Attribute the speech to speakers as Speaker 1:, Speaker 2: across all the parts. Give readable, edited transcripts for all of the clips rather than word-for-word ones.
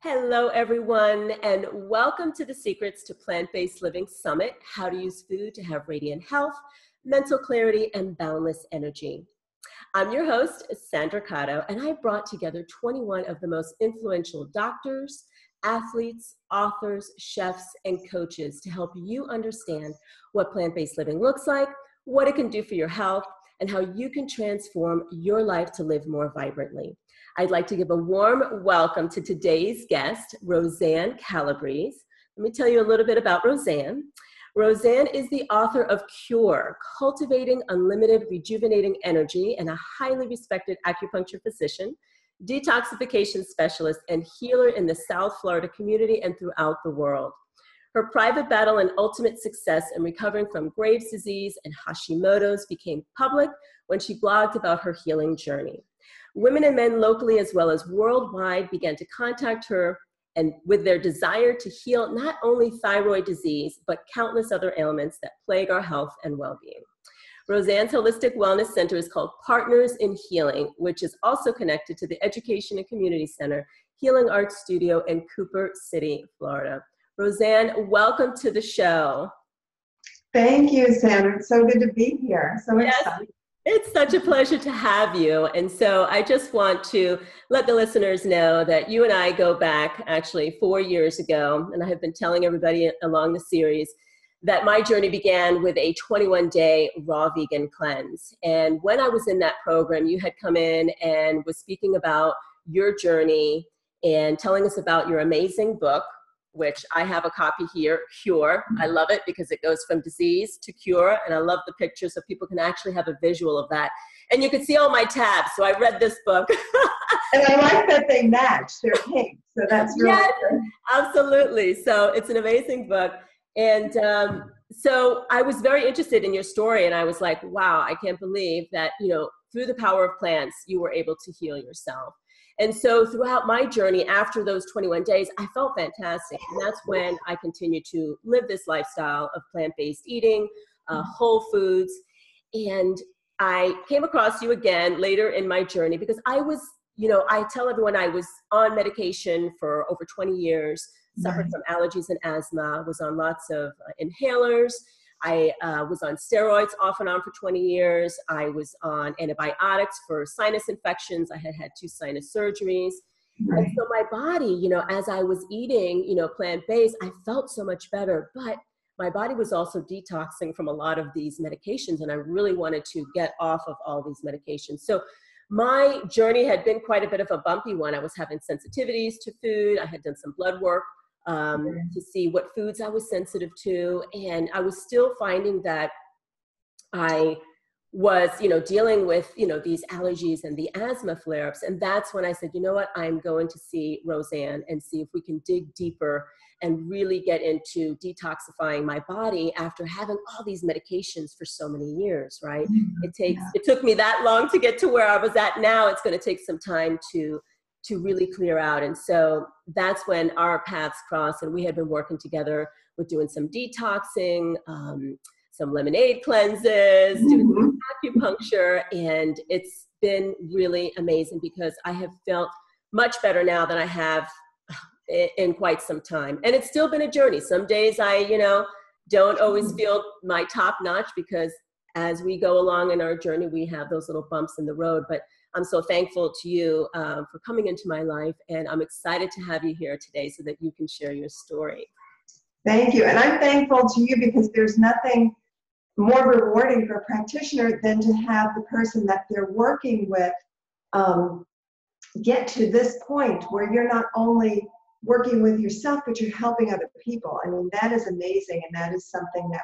Speaker 1: Hello, everyone, and welcome to the Secrets to Plant-Based Living Summit, How to Use Food to Have Radiant Health, Mental Clarity, and Boundless Energy. I'm your host, Sandra Cotto, and I brought together 21 of the most influential doctors, athletes, authors, chefs, and coaches to help you understand what plant-based living looks like, what it can do for your health, and how you can transform your life to live more vibrantly. I'd like to give a warm welcome to today's guest, Rosanne Calabrese. Let me tell you a little bit about Rosanne. Rosanne is the author of Cure, Cultivating Unlimited Rejuvenating Energy, and a highly respected acupuncture physician, detoxification specialist, and healer in the South Florida community and throughout the world. Her private battle and ultimate success in recovering from Graves' disease and Hashimoto's became public when she blogged about her healing journey. Women and men locally as well as worldwide began to contact her and with their desire to heal not only thyroid disease, but countless other ailments that plague our health and well-being. Rosanne's Holistic Wellness Center is called Partners in Healing, which is also connected to the Education and Community Center, Healing Arts Studio in Cooper City, Florida. Rosanne, welcome to the show.
Speaker 2: Thank you, Sandra. It's so good to be here. So excited.
Speaker 1: It's such a pleasure to have you. And so I just want to let the listeners know that you and I go back actually 4 years ago, and I have been telling everybody along the series that my journey began with a 21-day raw vegan cleanse. And when I was in that program, you had come in and was speaking about your journey and telling us about your amazing book, which I have a copy here, Cure. I love it because it goes from disease to cure, and I love the picture so people can actually have a visual of that. And you can see all my tabs, so I read this book.
Speaker 2: And I like that they match. They're pink, so that's really good.
Speaker 1: Absolutely. So it's an amazing book. And so I was very interested in your story, and I was like, wow, I can't believe that, through the power of plants, you were able to heal yourself. And so throughout my journey, after those 21 days, I felt fantastic. And that's when I continued to live this lifestyle of plant-based eating, whole foods. And I came across you again later in my journey because I was, I tell everyone I was on medication for over 20 years, suffered from allergies and asthma, was on lots of inhalers. I was on steroids off and on for 20 years. I was on antibiotics for sinus infections. I had had 2 sinus surgeries. Right. And so my body, as I was eating, plant-based, I felt so much better. But my body was also detoxing from a lot of these medications, and I really wanted to get off of all these medications. So my journey had been quite a bit of a bumpy one. I was having sensitivities to food. I had done some blood work to see what foods I was sensitive to. And I was still finding that I was, dealing with, these allergies and the asthma flare-ups. And that's when I said, you know what, I'm going to see Rosanne and see if we can dig deeper and really get into detoxifying my body after having all these medications for so many years, right? It took me that long to get to where I was at now. It's going to take some time to really clear out. And so that's when our paths crossed, and we had been working together with doing some detoxing, some lemonade cleanses, doing acupuncture, and it's been really amazing because I have felt much better now than I have in quite some time. And it's still been a journey. Some days I, don't always feel my top notch because as we go along in our journey, we have those little bumps in the road. But I'm so thankful to you for coming into my life, and I'm excited to have you here today so that you can share your story.
Speaker 2: Thank you. And I'm thankful to you because there's nothing more rewarding for a practitioner than to have the person that they're working with get to this point where you're not only working with yourself, but you're helping other people. I mean, that is amazing, and that is something that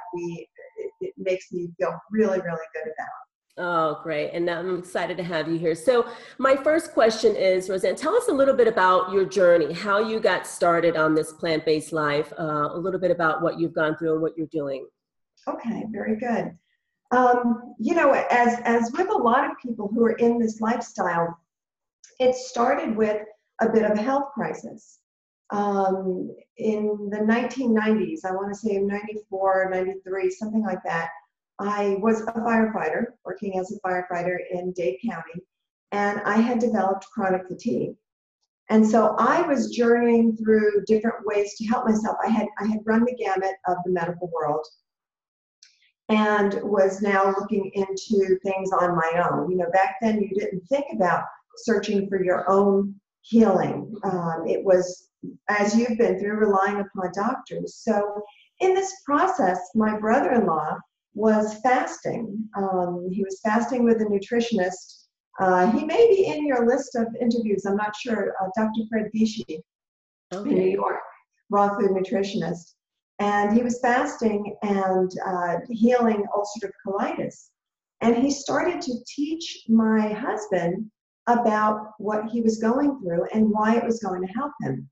Speaker 2: it makes me feel really, really good about.
Speaker 1: Oh, great. And I'm excited to have you here. So my first question is, Rosanne, tell us a little bit about your journey, how you got started on this plant-based life, a little bit about what you've gone through and what you're doing.
Speaker 2: Okay, very good. As with a lot of people who are in this lifestyle, it started with a bit of a health crisis. In the 1990s, I want to say in 94, 93, something like that, I was a firefighter, working as a firefighter in Dade County, and I had developed chronic fatigue. And so I was journeying through different ways to help myself. I had run the gamut of the medical world and was now looking into things on my own. You know, back then you didn't think about searching for your own healing. It was, as you've been through, relying upon doctors. So in this process, my brother-in-law was fasting. He was fasting with a nutritionist. He may be in your list of interviews, I'm not sure, Dr. Fred Vichy in New York, raw food nutritionist. And he was fasting and healing ulcerative colitis. And he started to teach my husband about what he was going through and why it was going to help him.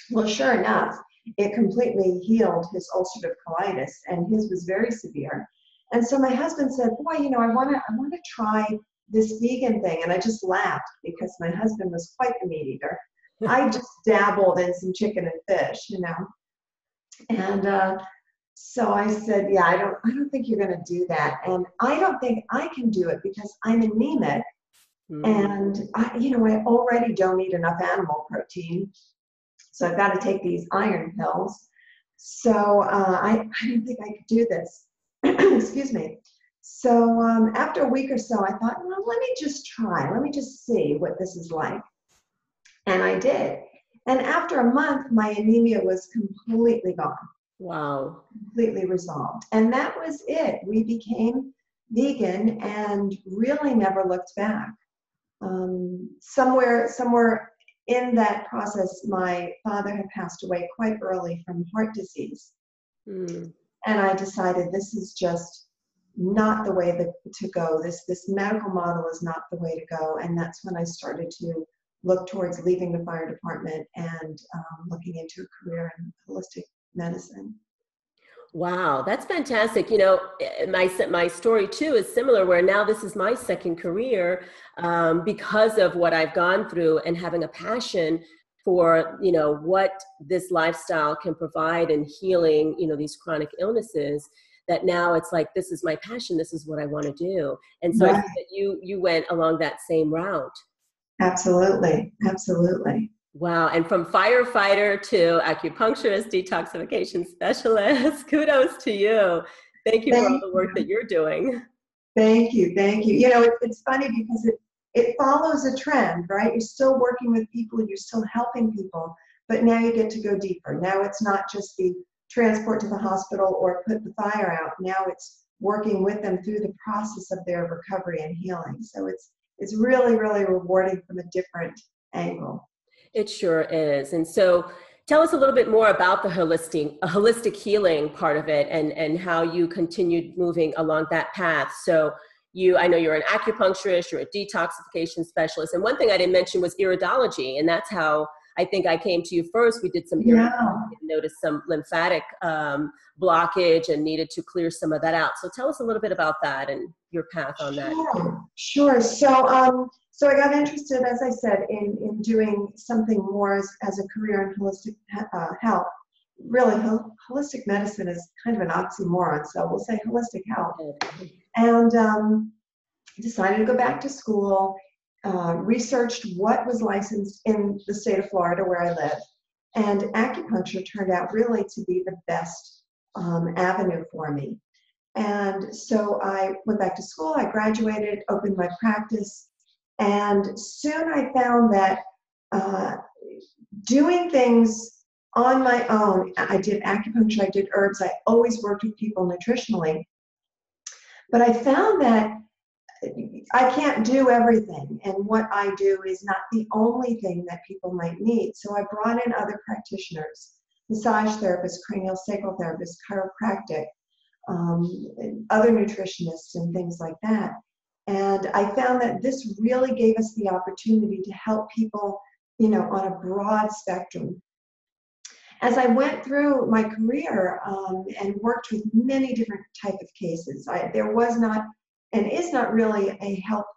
Speaker 2: Well, sure enough, it completely healed his ulcerative colitis, and his was very severe. And so my husband said, boy, you know, I want to try this vegan thing. And I just laughed because my husband was quite the meat eater. I just dabbled in some chicken and fish, you know. And so I said, yeah, I don't think you're going to do that. And I don't think I can do it because I'm anemic. And I already don't eat enough animal protein. So I've got to take these iron pills. So I didn't think I could do this. Excuse me. So after a week or so, I thought, well, let me just try. Let me just see what this is like. And I did. And after a month, my anemia was completely gone.
Speaker 1: Wow.
Speaker 2: Completely resolved. And that was it. We became vegan and really never looked back. Somewhere in that process, my father had passed away quite early from heart disease. And I decided this is just not the way to go. This medical model is not the way to go. And that's when I started to look towards leaving the fire department and looking into a career in holistic medicine.
Speaker 1: Wow, that's fantastic. You know, my story too is similar, where now this is my second career because of what I've gone through and having a passion for, you know, what this lifestyle can provide in healing, you know, these chronic illnesses, that now it's like, this is my passion. This is what I want to do. And so I think that you went along that same route.
Speaker 2: Absolutely. Absolutely.
Speaker 1: Wow. And from firefighter to acupuncturist, detoxification specialist, kudos to you. Thank you for all the work that you're doing.
Speaker 2: Thank you. Thank you. You know, it's funny because it follows a trend, right? You're still working with people, you're still helping people, but now you get to go deeper. Now it's not just the transport to the hospital or put the fire out. Now it's working with them through the process of their recovery and healing. So it's really, really rewarding from a different angle.
Speaker 1: It sure is. And so tell us a little bit more about the holistic healing part of it, and how you continued moving along that path. So I know you're an acupuncturist, you're a detoxification specialist. And one thing I didn't mention was iridology. And that's how I think I came to you first. We did some iridology and noticed some lymphatic blockage and needed to clear some of that out. So tell us a little bit about that and your path on that.
Speaker 2: Sure. So I got interested, as I said, in doing something more as a career in holistic health. Really, holistic medicine is kind of an oxymoron, so we'll say holistic health. And decided to go back to school, researched what was licensed in the state of Florida where I live, and acupuncture turned out really to be the best avenue for me. And so I went back to school, I graduated, opened my practice, and soon I found that doing things on my own, I did acupuncture, I did herbs, I always worked with people nutritionally, but I found that I can't do everything, and what I do is not the only thing that people might need. So I brought in other practitioners, massage therapists, cranial sacral therapists, chiropractic, other nutritionists and things like that. And I found that this really gave us the opportunity to help people, you know, on a broad spectrum. As I went through my career and worked with many different type of cases, there was not and is not really a health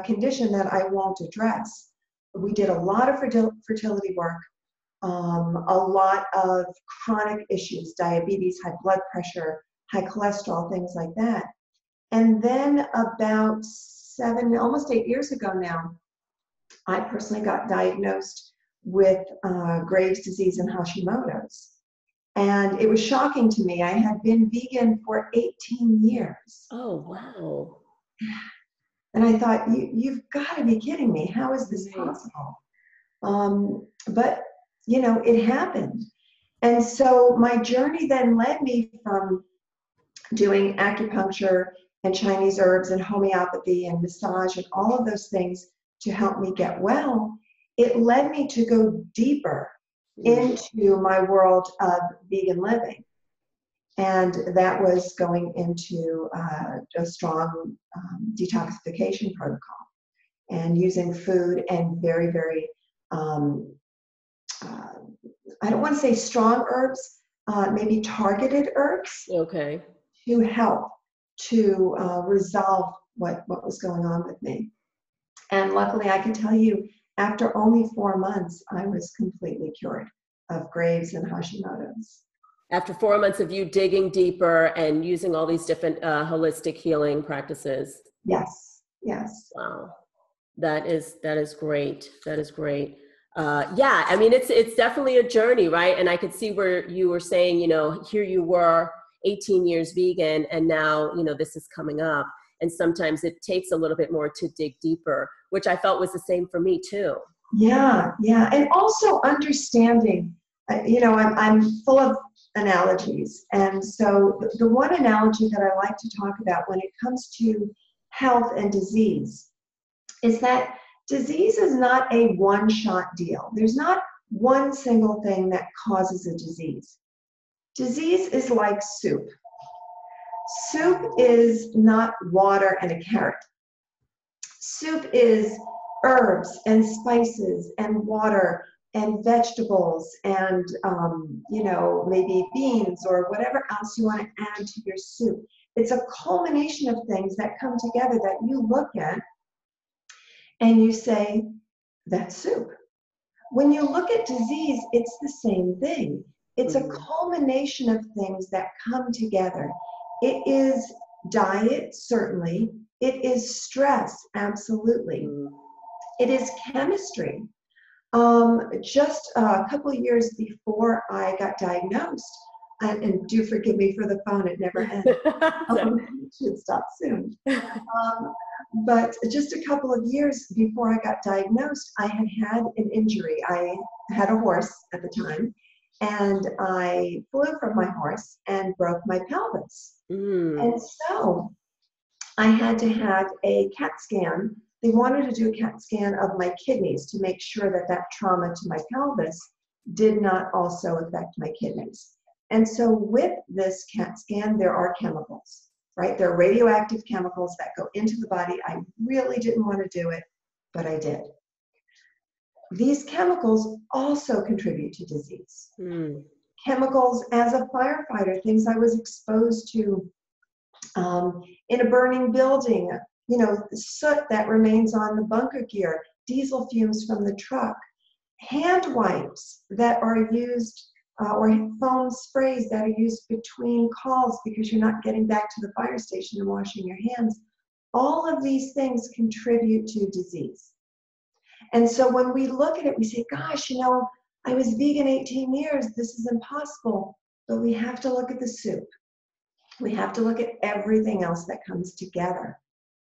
Speaker 2: condition that I won't address. We did a lot of fertility work, a lot of chronic issues, diabetes, high blood pressure, high cholesterol, things like that. And then about almost 8 years ago now, I personally got diagnosed with Graves' disease and Hashimoto's. And it was shocking to me. I had been vegan for 18 years.
Speaker 1: Oh, wow.
Speaker 2: And I thought, you've got to be kidding me. How is this possible? But, you know, it happened. And so my journey then led me from doing acupuncture and Chinese herbs and homeopathy and massage and all of those things to help me get well. It led me to go deeper into my world of vegan living. And that was going into a strong detoxification protocol and using food and very, very, I don't want to say strong herbs, maybe targeted herbs.
Speaker 1: Okay.
Speaker 2: To help to resolve what was going on with me. And luckily, I can tell you, after only 4 months, I was completely cured of Graves' and Hashimoto's.
Speaker 1: After 4 months of you digging deeper and using all these different holistic healing practices.
Speaker 2: Yes, yes.
Speaker 1: Wow. That is great. That is great. Yeah, I mean, it's definitely a journey, right? And I could see where you were saying, you know, here you were 18 years vegan, and now, you know, this is coming up. And sometimes it takes a little bit more to dig deeper, which I felt was the same for me too.
Speaker 2: Yeah, yeah. And also understanding, you know, I'm full of analogies. And so the one analogy that I like to talk about when it comes to health and disease is that disease is not a one-shot deal. There's not one single thing that causes a disease. Disease is like soup. Soup is not water and a carrot. Soup is herbs and spices and water and vegetables and, you know, maybe beans or whatever else you want to add to your soup. It's a culmination of things that come together that you look at and you say, that's soup. When you look at disease, it's the same thing. It's a culmination of things that come together. It is diet, certainly. It is stress, absolutely. It is chemistry. Just a couple of years before I got diagnosed, and do forgive me for the phone, it never ends. It should stop soon. But just a couple of years before I got diagnosed, I had an injury. I had a horse at the time, and I flew from my horse and broke my pelvis. And so I had to have a CAT scan. They wanted to do a CAT scan of my kidneys to make sure that that trauma to my pelvis did not also affect my kidneys. And so with this CAT scan, there are chemicals, right? There are radioactive chemicals that go into the body. I really didn't want to do it, but I did. These chemicals also contribute to disease. Chemicals as a firefighter, things I was exposed to in a burning building, you know, soot that remains on the bunker gear, diesel fumes from the truck, hand wipes that are used, or foam sprays that are used between calls because you're not getting back to the fire station and washing your hands. All of these things contribute to disease. And so when we look at it, we say, gosh, you know, I was vegan 18 years, this is impossible. But we have to look at the soup. We have to look at everything else that comes together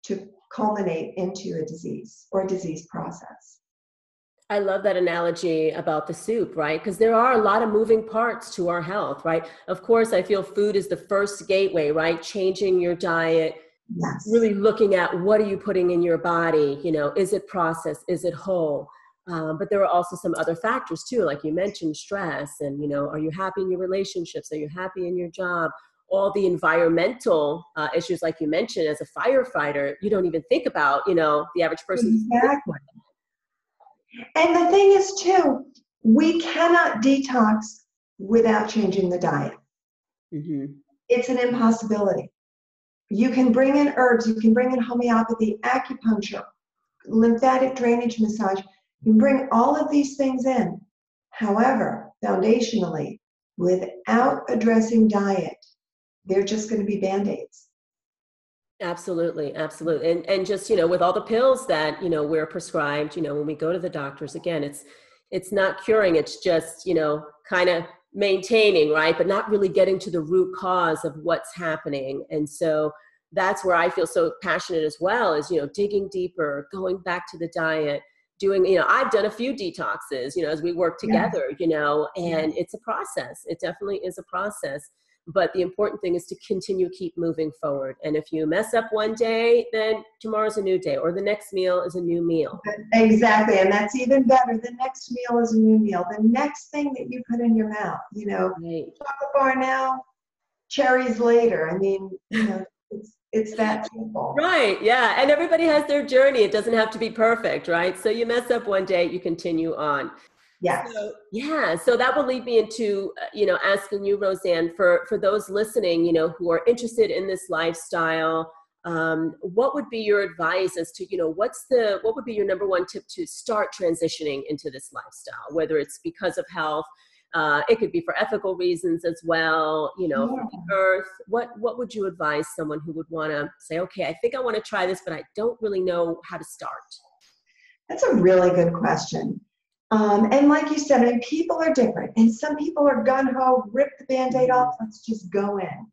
Speaker 2: to culminate into a disease or a disease process.
Speaker 1: I love that analogy about the soup, right? Because there are a lot of moving parts to our health, right? Of course, I feel food is the first gateway, right? Changing your diet,
Speaker 2: Yes.
Speaker 1: Really looking at what are you putting in your body? You know, is it processed? Is it whole? But there are also some other factors too, like you mentioned, stress, and, you know, are you happy in your relationships? Are you happy in your job? All the environmental issues, like you mentioned, as a firefighter, you don't even think about, you know, the average person.
Speaker 2: Exactly. And the thing is too, we cannot detox without changing the diet. It's an impossibility. You can bring in herbs, you can bring in homeopathy, acupuncture, lymphatic drainage massage. You can bring all of these things in. However, foundationally, without addressing diet, they're just going to be Band-Aids.
Speaker 1: Absolutely, absolutely. And just, you know, with all the pills that, you know, we're prescribed, you know, when we go to the doctors, again, it's not curing, it's just, you know, kind of maintaining, right? But not really getting to the root cause of what's happening. And so that's where I feel so passionate as well, is, you know, digging deeper, going back to the diet, doing, you know, I've done a few detoxes, you know, as we work together, you know, and it's a process. It definitely is a process. But the important thing is to continue, keep moving forward. And if you mess up one day, then tomorrow's a new day, or the next meal is a new meal.
Speaker 2: Exactly. And that's even better. The next meal is a new meal. The next thing that you put in your mouth, you know, chocolate bar now, cherries later. I mean, you know, it's that simple.
Speaker 1: Right. Yeah. And everybody has their journey. It doesn't have to be perfect, right? So you mess up one day, you continue on.
Speaker 2: Yes.
Speaker 1: So, yeah. So that will lead me into, you know, asking you, Rosanne, for those listening, you know, who are interested in this lifestyle, what would be your advice as to, you know, what would be your number one tip to start transitioning into this lifestyle, whether it's because of health, it could be for ethical reasons as well, you know, for the earth. What would you advise someone who would want to say, okay, I think I want to try this, but I don't really know how to start?
Speaker 2: That's a really good question. And like you said, I mean, people are different. And some people are gung-ho, rip the Band-Aid off, let's just go in.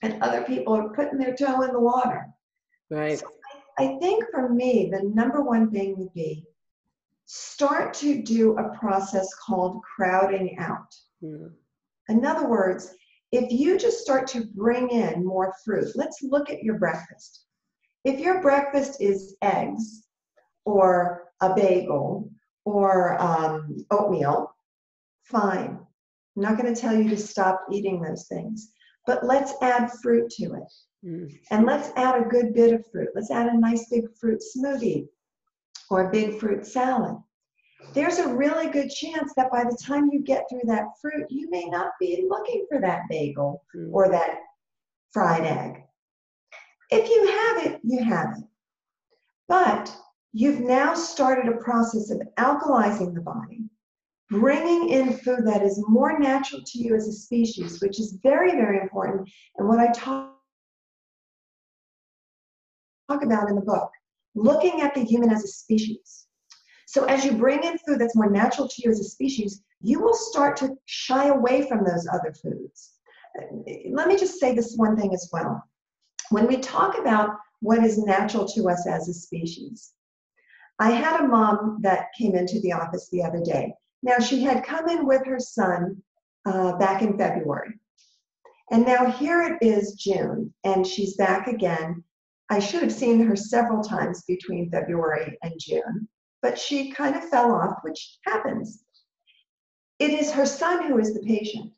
Speaker 2: And other people are putting their toe in the water.
Speaker 1: Right.
Speaker 2: So I think for me, the number one thing would be start to do a process called crowding out. In other words, if you just start to bring in more fruit, let's look at your breakfast. If your breakfast is eggs or a bagel or oatmeal, fine. I'm not going to tell you to stop eating those things, but let's add fruit to it. And let's add a good bit of fruit. Let's add a nice big fruit smoothie or a big fruit salad. There's a really good chance that by the time you get through that fruit, you may not be looking for that bagel or that fried egg. If you have it, you have it. But you've now started a process of alkalizing the body, bringing in food that is more natural to you as a species, which is very, very important. And what I talk about in the book, looking at the human as a species. So as you bring in food that's more natural to you as a species, you will start to shy away from those other foods. Let me just say this one thing as well. When we talk about what is natural to us as a species, I had a mom that came into the office the other day. Now, she had come in with her son back in February. And now here it is June, and she's back again. I should have seen her several times between February and June, but she kind of fell off, which happens. It is her son who is the patient,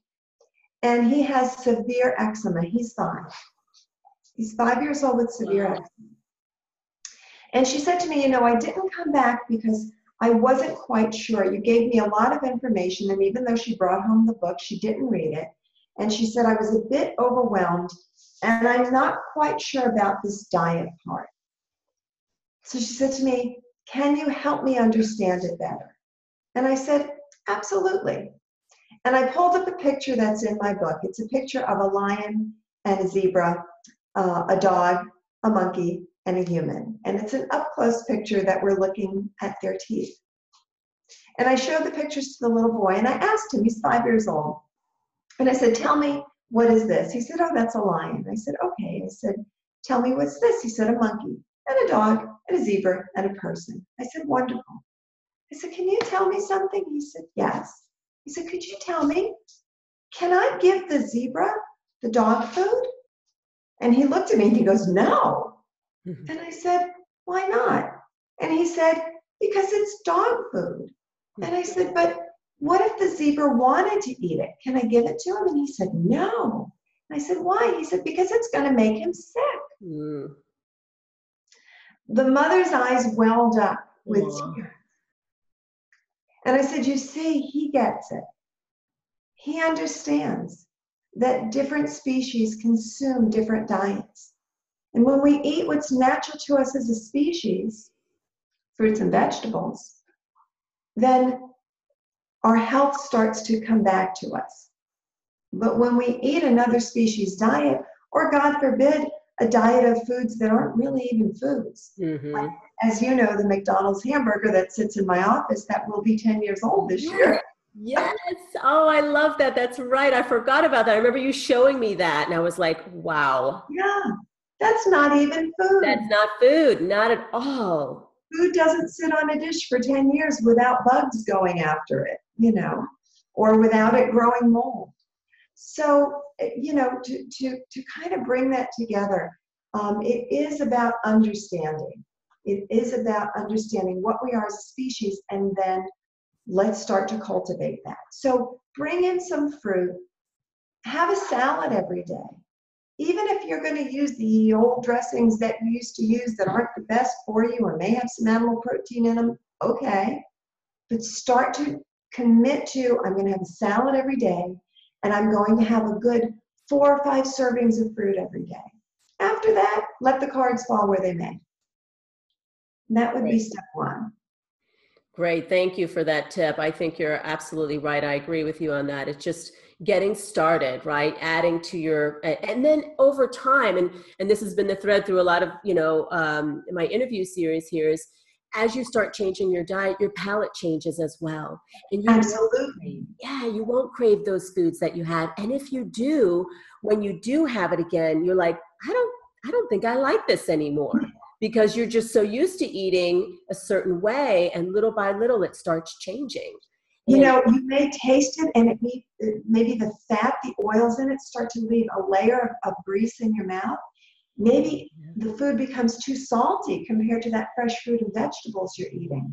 Speaker 2: and he has severe eczema. He's 5. He's 5 years old with severe eczema. And she said to me, you know, I didn't come back because I wasn't quite sure. You gave me a lot of information, and even though she brought home the book, she didn't read it. And she said, I was a bit overwhelmed, and I'm not quite sure about this diet part. So she said to me, can you help me understand it better? And I said, absolutely. And I pulled up a picture that's in my book. It's a picture of a lion and a zebra, a dog, a monkey, and a human. And it's an up-close picture that we're looking at their teeth. And I showed the pictures to the little boy, and I asked him, he's 5 years old, and I said, tell me, what is this? He said, oh, that's a lion. I said, okay. I said, tell me, what's this? He said, a monkey, and a dog, and a zebra, and a person. I said, wonderful. I said, can you tell me something? He said, yes. He said, could you tell me, can I give the zebra the dog food? And he looked at me and he goes, no. And I said, why not? And he said, because it's dog food. And I said, but what if the zebra wanted to eat it? Can I give it to him? And he said, no. And I said, why? He said, because it's going to make him sick. The mother's eyes welled up with tears. And I said, you see, he gets it. He understands that different species consume different diets. And when we eat what's natural to us as a species, fruits and vegetables, then our health starts to come back to us. But when we eat another species diet, or God forbid, a diet of foods that aren't really even foods, like as you know, the McDonald's hamburger that sits in my office, that will be 10 years old this year.
Speaker 1: Yes. Oh, I love that. That's right. I forgot about that. I remember you showing me that, and I was like, wow.
Speaker 2: Yeah, that's not even food.
Speaker 1: That's not food. Not at all.
Speaker 2: Food doesn't sit on a dish for 10 years without bugs going after it, or without it growing mold. So, to kind of bring that together, it is about understanding. It is about understanding what we are as a species, and then let's start to cultivate that. So bring in some fruit, have a salad every day. Even if you're going to use the old dressings that you used to use that aren't the best for you or may have some animal protein in them, okay. But start to commit to, I'm going to have a salad every day, and I'm going to have a good 4 or 5 servings of fruit every day. After that, let the cards fall where they may. And that would be step 1.
Speaker 1: Great. Thank you for that tip. I think you're absolutely right. I agree with you on that. It's just getting started, right? Adding to your, and then over time, and this has been the thread through a lot of, my interview series here is, as you start changing your diet, your palate changes as well. And you
Speaker 2: Absolutely.
Speaker 1: you won't crave those foods that you had. And if you do, when you do have it again, you're like, I don't think I like this anymore. Because you're just so used to eating a certain way, and little by little it starts changing.
Speaker 2: You may taste it, and maybe the fat, the oils in it start to leave a layer of grease in your mouth. Maybe the food becomes too salty compared to that fresh fruit and vegetables you're eating.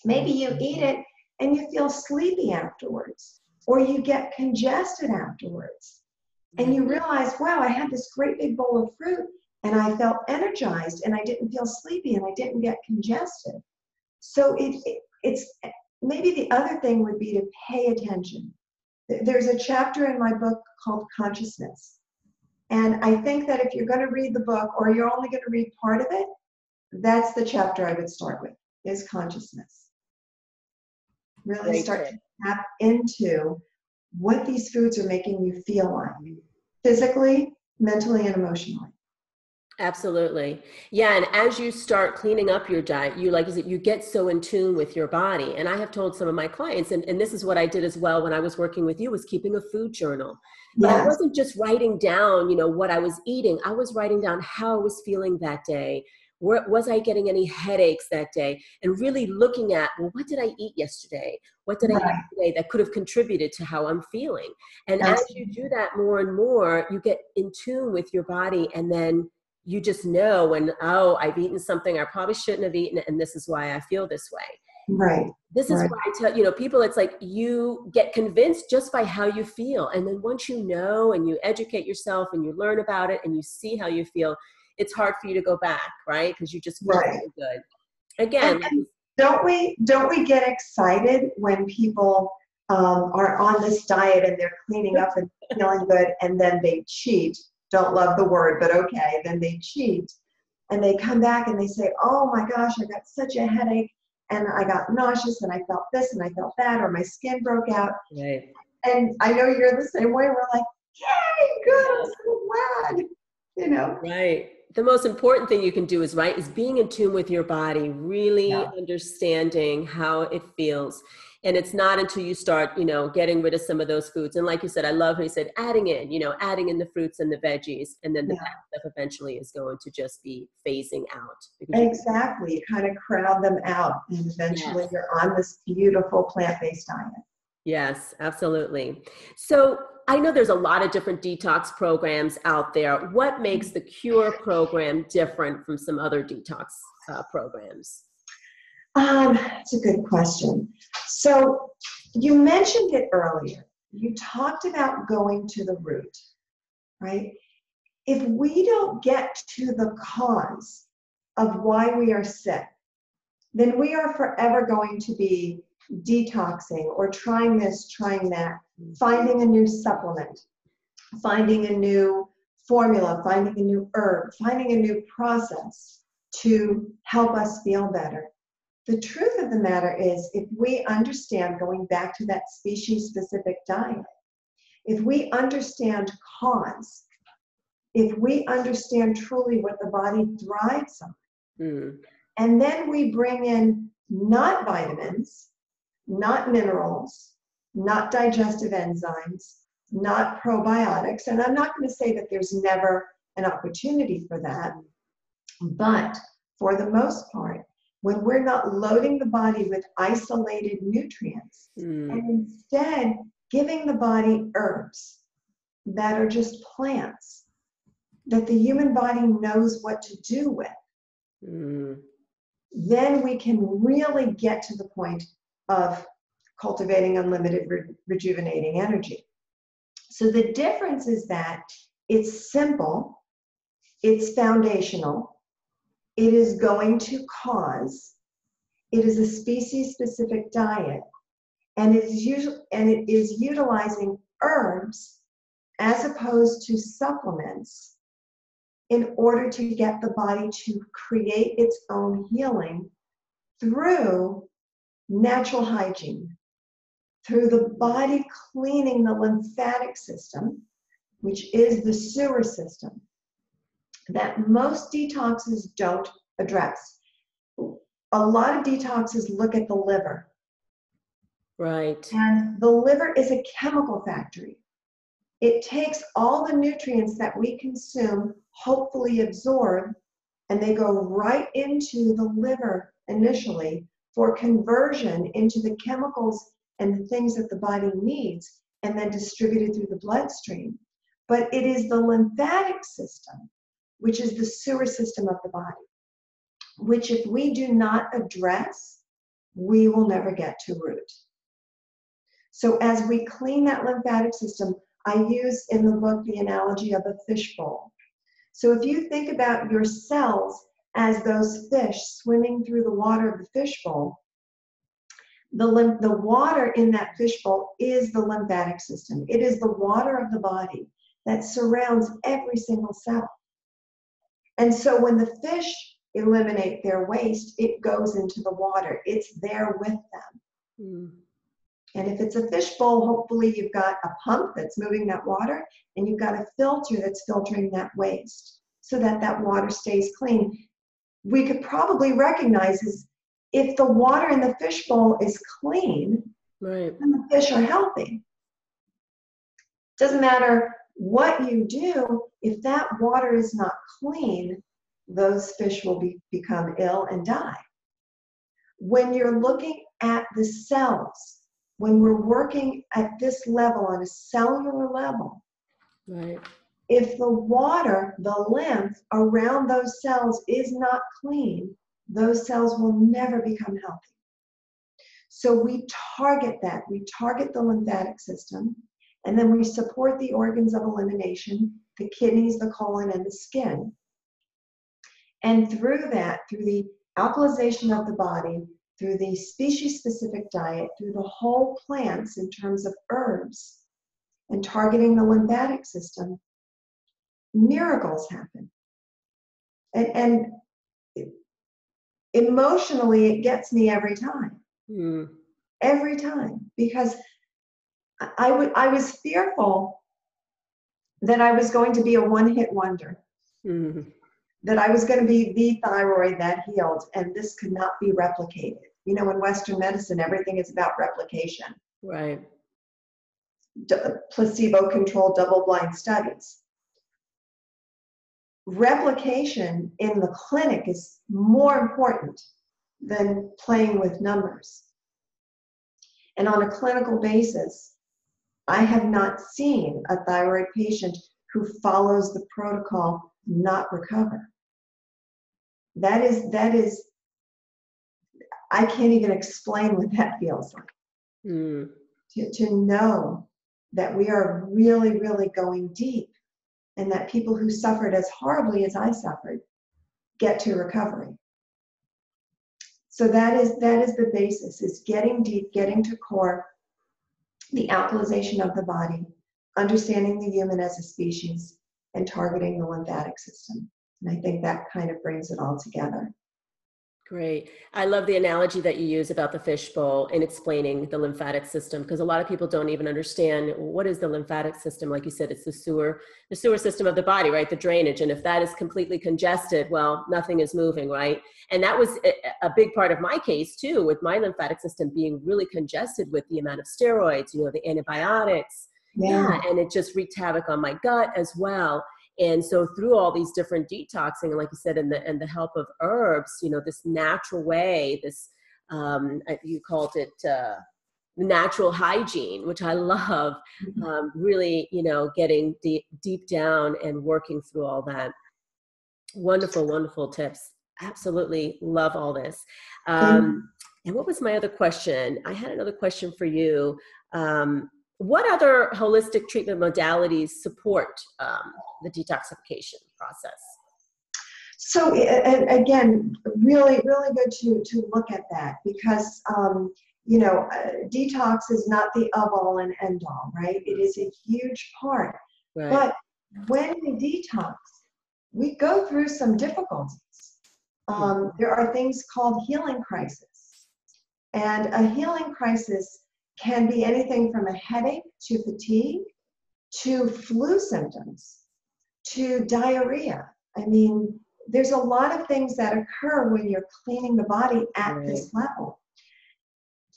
Speaker 2: Maybe you eat it and you feel sleepy afterwards, or you get congested afterwards. And you realize, wow, I had this great big bowl of fruit, and I felt energized, and I didn't feel sleepy, and I didn't get congested. So it's maybe the other thing would be to pay attention. There's a chapter in my book called Consciousness. And I think that if you're going to read the book, or you're only going to read part of it, that's the chapter I would start with, is consciousness. Really start to tap into what these foods are making you feel like, physically, mentally, and emotionally.
Speaker 1: Absolutely. Yeah. And as you start cleaning up your diet, you get so in tune with your body. And I have told some of my clients, and this is what I did as well when I was working with you, was keeping a food journal. But I wasn't just writing down, what I was eating. I was writing down how I was feeling that day. Was I getting any headaches that day? And really looking at, well, what did I eat yesterday? What did I eat today that could have contributed to how I'm feeling? And as you do that more and more, you get in tune with your body, and then you just know when, I've eaten something I probably shouldn't have eaten, and this is why I feel this way.
Speaker 2: Right.
Speaker 1: This is why I tell, people, it's like you get convinced just by how you feel. And then once you know and you educate yourself and you learn about it and you see how you feel, it's hard for you to go back, right? Because you just feel so good. Again.
Speaker 2: And don't we get excited when people are on this diet and they're cleaning up and feeling good, and then they cheat? Don't love the word, but okay. Then they cheat, and they come back and they say, oh my gosh, I got such a headache, and I got nauseous, and I felt this, and I felt that, or my skin broke out.
Speaker 1: Right.
Speaker 2: And I know you're the same way. We're like, yay, good, I'm so glad,
Speaker 1: Right. The most important thing you can do is being in tune with your body, really understanding how it feels. And it's not until you start, getting rid of some of those foods. And like you said, I love how you said, adding in the fruits and the veggies, and then the bad stuff eventually is going to just be phasing out.
Speaker 2: Exactly. You kind of crowd them out, and eventually you're on this beautiful plant-based diet.
Speaker 1: Yes, absolutely. So I know there's a lot of different detox programs out there. What makes the Cure program different from some other detox programs?
Speaker 2: It's a good question. So you mentioned it earlier. You talked about going to the root, right? If we don't get to the cause of why we are sick, then we are forever going to be detoxing or trying this, trying that, finding a new supplement, finding a new formula, finding a new herb, finding a new process to help us feel better. The truth of the matter is, if we understand, going back to that species-specific diet, if we understand cause, if we understand truly what the body thrives on, And then we bring in not vitamins, not minerals, not digestive enzymes, not probiotics. And I'm not going to say that there's never an opportunity for that, but for the most part, when we're not loading the body with isolated nutrients and instead giving the body herbs that are just plants that the human body knows what to do with, then we can really get to the point of cultivating unlimited rejuvenating energy. So the difference is that it's simple, it's foundational, it is going to cause, it is a species-specific diet, and it is utilizing herbs as opposed to supplements in order to get the body to create its own healing through natural hygiene, through the body cleaning the lymphatic system, which is the sewer system that most detoxes don't address. A lot of detoxes look at the liver.
Speaker 1: Right.
Speaker 2: And the liver is a chemical factory. It takes all the nutrients that we consume, hopefully absorb, and they go right into the liver initially for conversion into the chemicals and the things that the body needs, and then distributed through the bloodstream. But it is the lymphatic system, which is the sewer system of the body, which if we do not address, we will never get to root. So as we clean that lymphatic system, I use in the book the analogy of a fishbowl. So if you think about your cells as those fish swimming through the water of the fishbowl, the water in that fishbowl is the lymphatic system. It is the water of the body that surrounds every single cell. And so when the fish eliminate their waste, it goes into the water. It's there with them. And if it's a fishbowl, hopefully you've got a pump that's moving that water, and you've got a filter that's filtering that waste so that that water stays clean. We could probably recognize is if the water in the fishbowl is clean,
Speaker 1: right,
Speaker 2: then the fish are healthy. Doesn't matter what you do, if that water is not clean, those fish will become ill and die. When you're looking at the cells, when we're working at this level, on a cellular level,
Speaker 1: right,
Speaker 2: if the water, the lymph around those cells is not clean, those cells will never become healthy. So we target that. We target the lymphatic system, and then we support the organs of elimination, the kidneys, the colon, and the skin. And through that, through the alkalization of the body, through the species-specific diet, through the whole plants in terms of herbs, and targeting the lymphatic system, miracles happen. And emotionally, it gets me every time. Every time. Because I was fearful that I was going to be a one-hit wonder. That I was going to be the thyroid that healed, and this could not be replicated. You know, in Western medicine, everything is about replication.
Speaker 1: right,
Speaker 2: Placebo-controlled double-blind studies. Replication in the clinic is more important than playing with numbers. And on a clinical basis, I have not seen a thyroid patient who follows the protocol not recover. That is, I can't even explain what that feels like. To know that we are really, really going deep, and that people who suffered as horribly as I suffered get to recovery. So that is the basis, is getting deep, getting to core, the alkalization of the body, understanding the human as a species, and targeting the lymphatic system. And I think that kind of brings it all together.
Speaker 1: Great. I love the analogy that you use about the fishbowl in explaining the lymphatic system, because a lot of people don't even understand what is the lymphatic system. Like you said, it's the sewer system of the body, right? The drainage. And if that is completely congested, well, nothing is moving, right? And that was a big part of my case too, with my lymphatic system being really congested with the amount of steroids, the antibiotics. Yeah.
Speaker 2: Yeah.
Speaker 1: And it just wreaked havoc on my gut as well. And so through all these different detoxing, and like you said, and the help of herbs, this natural way, this, you called it natural hygiene, which I love, really, getting deep down and working through all that. Wonderful, wonderful tips. Absolutely love all this. And what was my other question? I had another question for you. What other holistic treatment modalities support the detoxification process?
Speaker 2: So, and again, really, really good to look at that, because, detox is not the of all and end all, right? It is a huge part.
Speaker 1: Right.
Speaker 2: But when we detox, we go through some difficulties. There are things called healing crises. And a healing crisis can be anything from a headache to fatigue to flu symptoms to diarrhea. I mean, there's a lot of things that occur when you're cleaning the body at this level.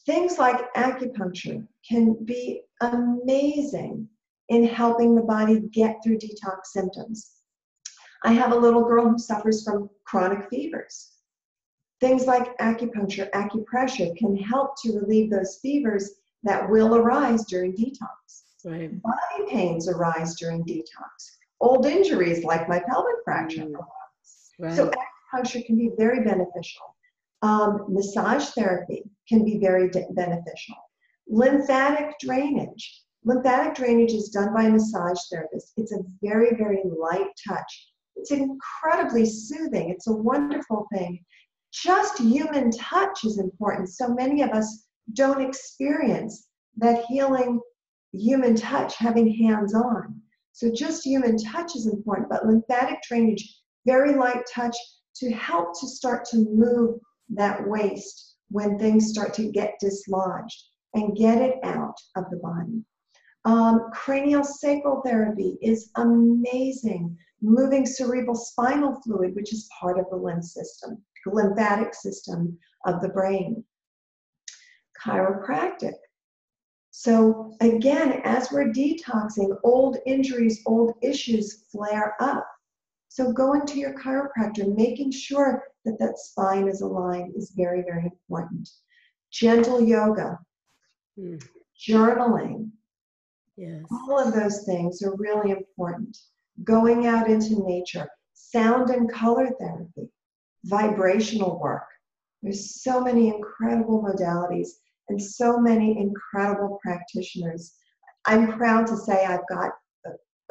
Speaker 2: Things like acupuncture can be amazing in helping the body get through detox symptoms. I have a little girl who suffers from chronic fevers. Things like acupuncture, acupressure can help to relieve those fevers that will arise during detox.
Speaker 1: Right.
Speaker 2: Body pains arise during detox. Old injuries like my pelvic fracture arise.
Speaker 1: Right.
Speaker 2: So acupuncture can be very beneficial. Massage therapy can be very beneficial. Lymphatic drainage. Lymphatic drainage is done by a massage therapist. It's a very, very light touch. It's incredibly soothing. It's a wonderful thing. Just human touch is important. So many of us don't experience that healing human touch, having hands on. So just human touch is important, but lymphatic drainage, very light touch to help to start to move that waste when things start to get dislodged and get it out of the body. Cranial sacral therapy is amazing. Moving cerebral spinal fluid, which is part of the lymphatic system of the brain. Chiropractic. So again, as we're detoxing, old injuries, old issues flare up. So going to your chiropractor, making sure that that spine is aligned is very, very important. Gentle yoga, journaling,
Speaker 1: yes.
Speaker 2: All of those things are really important. Going out into nature, sound and color therapy, vibrational work. There's so many incredible modalities and so many incredible practitioners. I'm proud to say I've got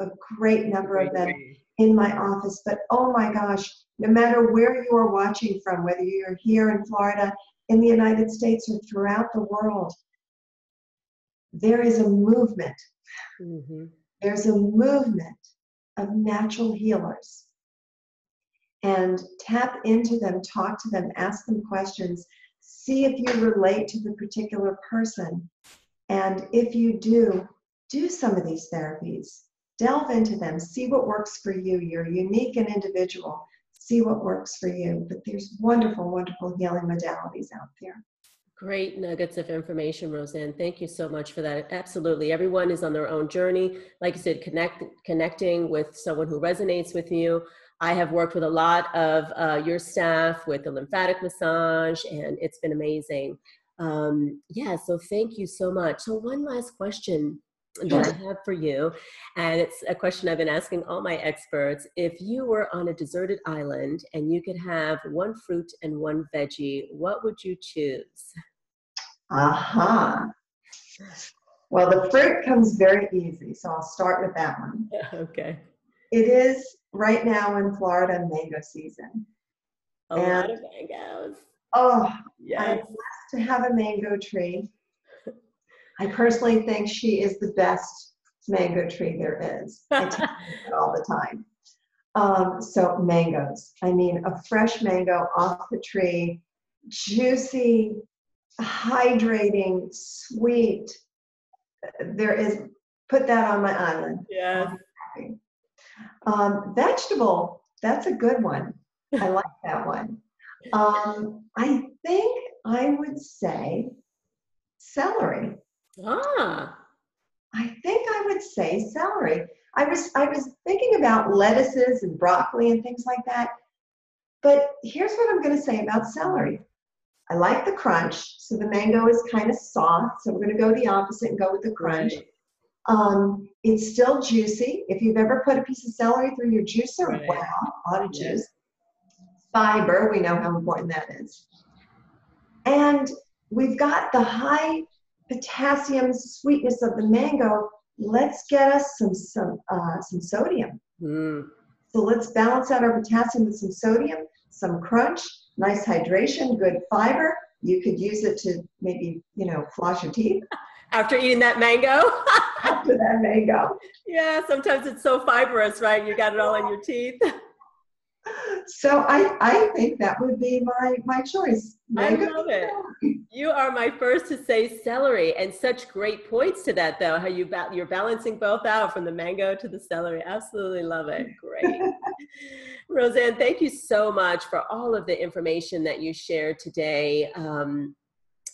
Speaker 2: a great number of them in my office, but oh my gosh, no matter where you are watching from, whether you're here in Florida, in the United States, or throughout the world, there is a movement. There's a movement of natural healers. And tap into them, talk to them, ask them questions, see if you relate to the particular person. And if you do some of these therapies. Delve into them, see what works for you. You're unique and individual. See what works for you. But there's wonderful, wonderful healing modalities out there.
Speaker 1: Great nuggets of information, Rosanne. Thank you so much for that. Absolutely. Everyone is on their own journey. Like you said, connecting with someone who resonates with you. I have worked with a lot of your staff with the lymphatic massage, and it's been amazing. So thank you so much. So one last question that I have for you, and it's a question I've been asking all my experts. If you were on a deserted island and you could have one fruit and one veggie, what would you choose?
Speaker 2: Well, the fruit comes very easy, so I'll start with that one.
Speaker 1: Okay.
Speaker 2: It is right now in Florida mango season.
Speaker 1: A lot of mangoes.
Speaker 2: Oh,
Speaker 1: yes.
Speaker 2: I'm blessed to have a mango tree. I personally think she is the best mango tree there is. I tell you that all the time. So mangoes. I mean, a fresh mango off the tree juicy, hydrating, sweet. There is, put that on my island.
Speaker 1: Yes.
Speaker 2: Vegetable, that's a good one. I like that one. I think I would say celery.
Speaker 1: Ah.
Speaker 2: I think I would say celery. I was thinking about lettuces and broccoli and things like that. But here's what I'm going to say about celery. I like the crunch. So the mango is kind of soft. So we're going to go the opposite and go with the crunch.
Speaker 1: Right.
Speaker 2: It's still juicy. If you've ever put a piece of celery through your juicer,
Speaker 1: Right.
Speaker 2: wow, a lot of
Speaker 1: Yes.
Speaker 2: juice. Fiber, we know how important that is. And we've got the high potassium sweetness of the mango. Let's get us some sodium.
Speaker 1: Mm.
Speaker 2: So let's balance out our potassium with some sodium, some crunch, nice hydration, good fiber. You could use it to maybe, floss your teeth.
Speaker 1: After eating that mango?
Speaker 2: After that mango.
Speaker 1: Yeah, sometimes it's so fibrous, right? You got it all in your teeth.
Speaker 2: So I think that would be my choice. Mango.
Speaker 1: I love it. You are my first to say celery, and such great points to that, though, how you're balancing both out from the mango to the celery. Absolutely love it. Great. Rosanne, thank you so much for all of the information that you shared today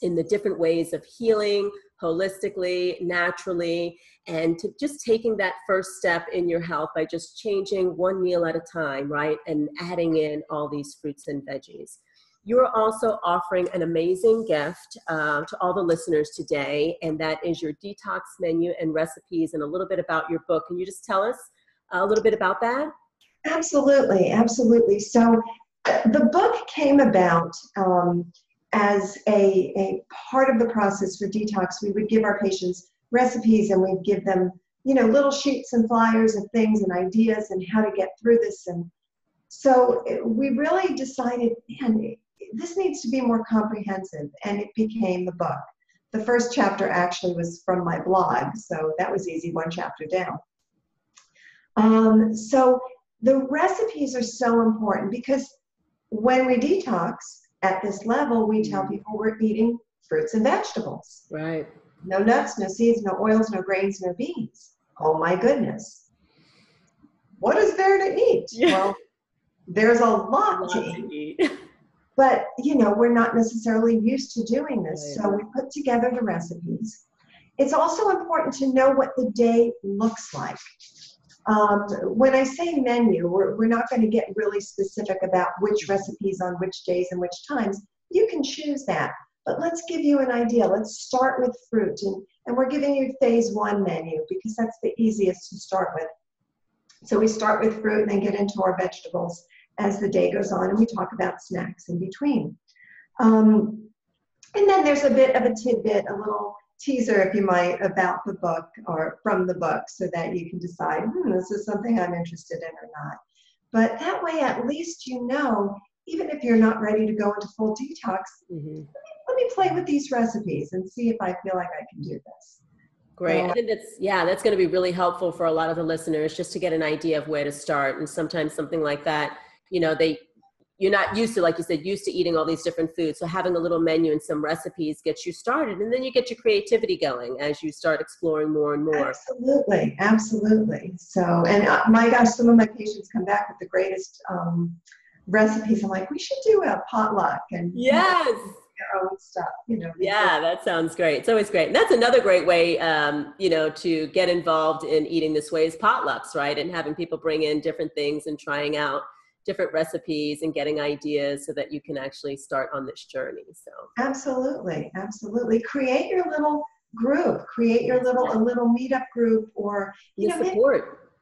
Speaker 1: in the different ways of healing holistically, naturally, and to just taking that first step in your health by just changing one meal at a time, right? And adding in all these fruits and veggies. You're also offering an amazing gift to all the listeners today, and that is your detox menu and recipes and a little bit about your book. Can you just tell us a little bit about that?
Speaker 2: Absolutely, absolutely. So the book came about as a part of the process for detox. We would give our patients recipes and we'd give them, little sheets and flyers of things and ideas and how to get through this. And so we really decided, man, this needs to be more comprehensive, and it became the book. The first chapter actually was from my blog, so that was easy, one chapter down. So the recipes are so important because when we detox at this level, we tell people we're eating fruits and vegetables.
Speaker 1: Right.
Speaker 2: No nuts, no seeds, no oils, no grains, no beans. Oh my goodness. What is there to eat?
Speaker 1: Yeah.
Speaker 2: Well, there's a lot to eat. But, we're not necessarily used to doing this. Right. So we put together the recipes. It's also important to know what the day looks like. When I say menu, we're not going to get really specific about which recipes on which days and which times. You can choose that. But let's give you an idea. Let's start with fruit. And we're giving you phase 1 menu because that's the easiest to start with. So we start with fruit and then get into our vegetables as the day goes on, and we talk about snacks in between. And then there's a bit of a tidbit, a little teaser, if you might, about the book or from the book so that you can decide, this is something I'm interested in or not. But that way, at least even if you're not ready to go into full detox, let me play with these recipes and see if I feel like I can do this.
Speaker 1: Great. I think that's going to be really helpful for a lot of the listeners just to get an idea of where to start. And sometimes something like that, you're not used to, like you said, used to eating all these different foods. So having a little menu and some recipes gets you started, and then you get your creativity going as you start exploring more and more.
Speaker 2: Absolutely. Absolutely. So, and my gosh, some of my patients come back with the greatest recipes. I'm like, we should do a potluck and
Speaker 1: yes.
Speaker 2: Our own stuff,
Speaker 1: Yeah, that sounds great. It's always great. And that's another great way, to get involved in eating this way is potlucks, right? And having people bring in different things and trying out different recipes and getting ideas so that you can actually start on this journey. So
Speaker 2: absolutely, absolutely. Create your little group. Create your a little meetup group, or
Speaker 1: support.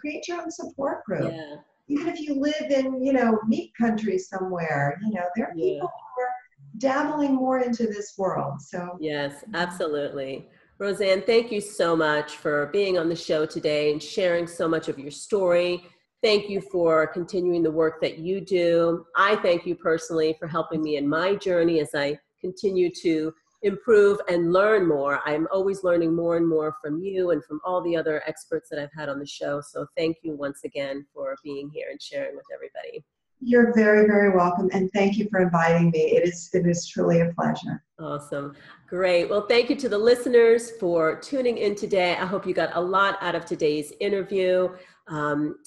Speaker 2: Create your own support group.
Speaker 1: Yeah.
Speaker 2: Even if you live in meat country somewhere, there are people who are dabbling more into this world. So
Speaker 1: yes, absolutely. Rosanne, thank you so much for being on the show today and sharing so much of your story. Thank you for continuing the work that you do. I thank you personally for helping me in my journey as I continue to improve and learn more. I'm always learning more and more from you and from all the other experts that I've had on the show. So thank you once again for being here and sharing with everybody.
Speaker 2: You're very, very welcome. And thank you for inviting me. It is truly a pleasure.
Speaker 1: Awesome. Great. Well, thank you to the listeners for tuning in today. I hope you got a lot out of today's interview.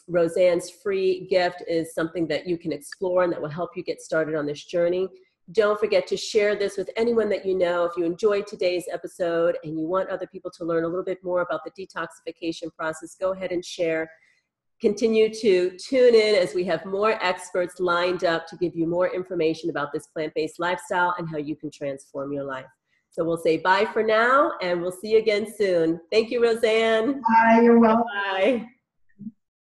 Speaker 1: Rosanne's free gift is something that you can explore and that will help you get started on this journey. Don't forget to share this with anyone that you know. If you enjoyed today's episode and you want other people to learn a little bit more about the detoxification process, go ahead and share. Continue to tune in as we have more experts lined up to give you more information about this plant-based lifestyle and how you can transform your life. So we'll say bye for now, and we'll see you again soon. Thank you, Rosanne.
Speaker 2: Bye. You're welcome.
Speaker 1: Bye.